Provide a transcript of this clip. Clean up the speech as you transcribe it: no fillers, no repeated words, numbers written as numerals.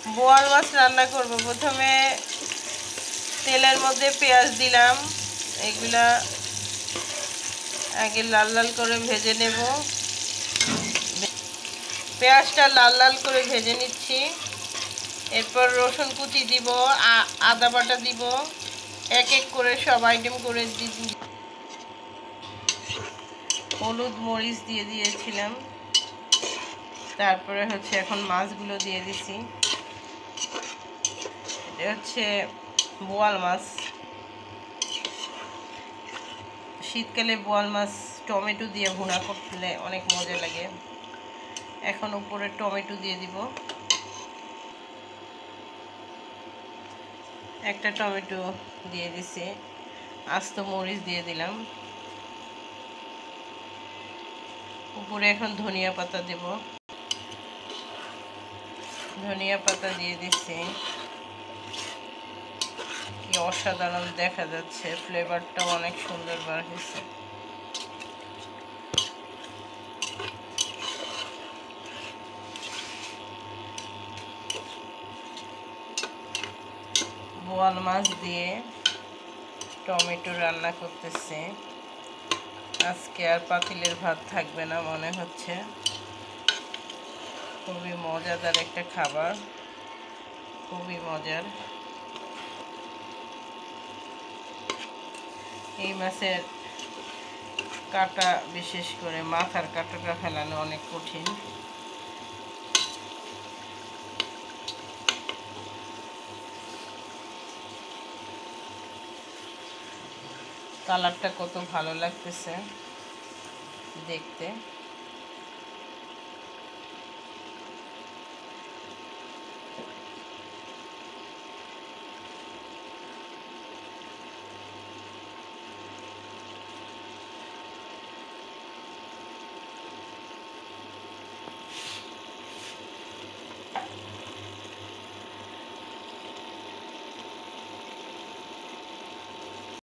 বোয়াল মাছ রান্না করব। প্রথমে তেলের মধ্যে পেঁয়াজ দিলাম, এগুলা আগে লাল লাল করে ভেজে নেব। পেঁয়াজটা লাল লাল করে ভেজে নিচ্ছি। এরপর রসুন কুচি দিব, আদা বাটা দিব, এক এক করে সব আইটেম করে হলুদ মরিচ দিয়ে দিয়েছিলাম। তারপরে হচ্ছে এখন মাছগুলো দিয়ে দিছি। এটা হচ্ছে বোয়াল মাছ। শীতকালে বোয়াল মাছ টমেটো দিয়ে ভুনা করলে অনেক মজা লাগে। এখন উপরে টমেটো দিয়ে দিব, একটা টমেটো দিয়ে দিছি, আস্ত মরিচ দিয়ে দিলাম। উপরে এখন ধনিয়া পাতা দেব, ধনিয়া পাতা দিয়ে দিচ্ছি। কি অসাধারণ দেখা যাচ্ছে, ফ্লেভারটাও অনেক সুন্দর বার হয়েছে। বোয়াল মাছ দিয়ে টমেটো রান্না করতেছে। আজকে আর পাতিলের ভাত থাকবে না মনে হচ্ছে। খুবই মজাদার একটা খাবার, খুবই মজার। এই মাছের কাটা, বিশেষ করে মাথার কাটাটা ফেলানো অনেক কঠিন। কালারটা কত ভালো লাগতেছে দেখতে।